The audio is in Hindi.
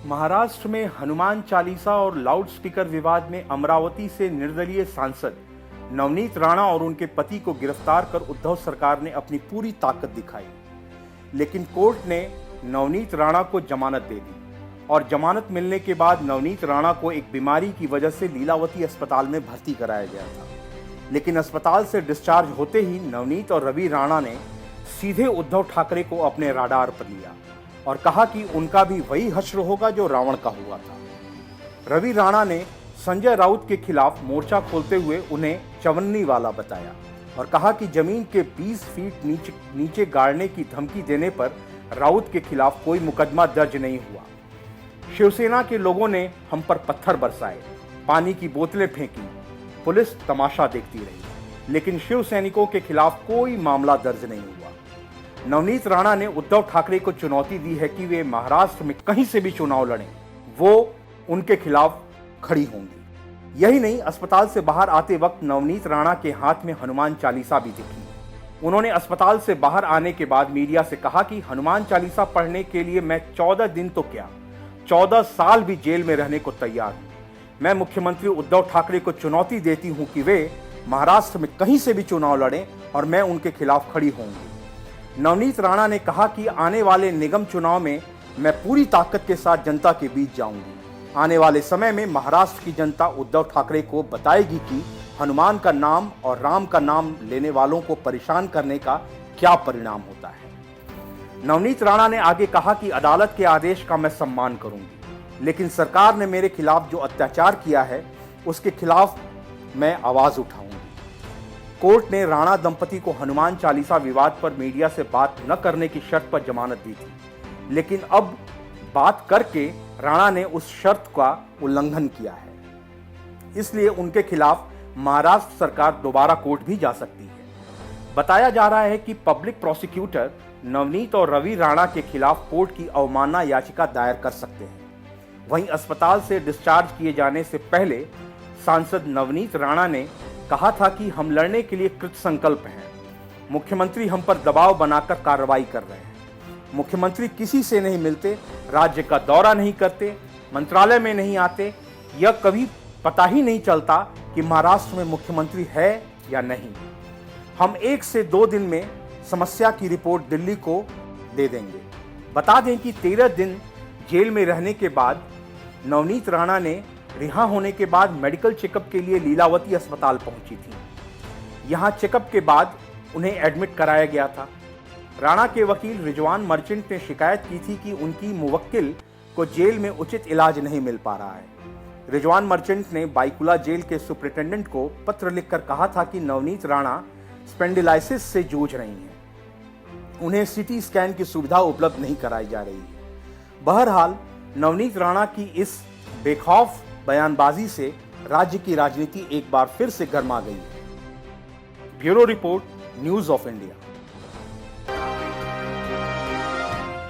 महाराष्ट्र में हनुमान चालीसा और लाउडस्पीकर विवाद में अमरावती से निर्दलीय सांसद नवनीत राणा और उनके पति को गिरफ्तार कर उद्धव सरकार ने अपनी पूरी ताकत दिखाई। लेकिन कोर्ट ने नवनीत राणा को जमानत दे दी और जमानत मिलने के बाद नवनीत राणा को एक बीमारी की वजह से लीलावती अस्पताल में भर्ती कराया गया था। लेकिन अस्पताल से डिस्चार्ज होते ही नवनीत और रवि राणा ने सीधे उद्धव ठाकरे को अपने राडार पर लिया और कहा कि उनका भी वही हश्र होगा जो रावण का हुआ था। रवि राणा ने संजय राउत के खिलाफ मोर्चा खोलते हुए उन्हें चवन्नी वाला बताया और कहा कि जमीन के 20 फीट नीचे गाड़ने की धमकी देने पर राउत के खिलाफ कोई मुकदमा दर्ज नहीं हुआ। शिवसेना के लोगों ने हम पर पत्थर बरसाए, पानी की बोतलें फेंकी, पुलिस तमाशा देखती रही, लेकिन शिव सैनिकों के खिलाफ कोई मामला दर्ज नहीं हुआ। नवनीत राणा ने उद्धव ठाकरे को चुनौती दी है कि वे महाराष्ट्र में कहीं से भी चुनाव लड़ें, वो उनके खिलाफ खड़ी होंगी। यही नहीं, अस्पताल से बाहर आते वक्त नवनीत राणा के हाथ में हनुमान चालीसा भी दिखी। उन्होंने अस्पताल से बाहर आने के बाद मीडिया से कहा कि हनुमान चालीसा पढ़ने के लिए मैं 14 दिन तो क्या 14 साल भी जेल में रहने को तैयार हूं। मैं मुख्यमंत्री उद्धव ठाकरे को चुनौती देती हूं कि वे महाराष्ट्र में कहीं से भी चुनाव लड़ें और मैं उनके खिलाफ खड़ी होंगी। नवनीत राणा ने कहा कि आने वाले निगम चुनाव में मैं पूरी ताकत के साथ जनता के बीच जाऊंगी। आने वाले समय में महाराष्ट्र की जनता उद्धव ठाकरे को बताएगी कि हनुमान का नाम और राम का नाम लेने वालों को परेशान करने का क्या परिणाम होता है। नवनीत राणा ने आगे कहा कि अदालत के आदेश का मैं सम्मान करूंगी, लेकिन सरकार ने मेरे खिलाफ जो अत्याचार किया है उसके खिलाफ मैं आवाज उठाऊंगी। कोर्ट ने राणा दंपति को हनुमान चालीसा विवाद पर मीडिया से बात न करने की शर्त पर जमानत दी थी, लेकिन अब बात करके राणा ने उस शर्त का उल्लंघन किया है। इसलिए उनके खिलाफ महाराष्ट्र सरकार दोबारा कोर्ट भी जा सकती है। बताया जा रहा है कि पब्लिक प्रोसिक्यूटर नवनीत और रवि राणा के खिलाफ कोर्ट की अवमानना याचिका दायर कर सकते हैं। वहीं अस्पताल से डिस्चार्ज किए जाने से पहले सांसद नवनीत राणा ने कहा था कि हम लड़ने के लिए कृत संकल्प हैं। मुख्यमंत्री हम पर दबाव बनाकर कार्रवाई कर रहे हैं। मुख्यमंत्री किसी से नहीं मिलते, राज्य का दौरा नहीं करते, मंत्रालय में नहीं आते, यह कभी पता ही नहीं चलता कि महाराष्ट्र में मुख्यमंत्री है या नहीं। हम 1 से 2 दिन में समस्या की रिपोर्ट दिल्ली को दे देंगे। बता दें कि 13 दिन जेल में रहने के बाद नवनीत राणा ने रिहा होने के बाद मेडिकल चेकअप के लिए लीलावती अस्पताल पहुंची थी। यहां चेकअप के बाद उन्हें एडमिट कराया गया था। राणा के वकील रिजवान मर्चेंट ने शिकायत की थी कि उनकी मुवक्किल को जेल में उचित इलाज नहीं मिल पा रहा है। रिजवान मर्चेंट ने बाईकुला जेल के सुपरिटेंडेंट को पत्र लिखकर कहा था कि नवनीत राणा स्पेंडिलाइसिस से जूझ रही हैं। उन्हें सिटी स्कैन की सुविधा उपलब्ध नहीं कराई जा रही है। बहरहाल नवनीत राणा की इस बेखौफ बयानबाजी से राज्य की राजनीति एक बार फिर से गर्मा गई है। Bureau report, news of India.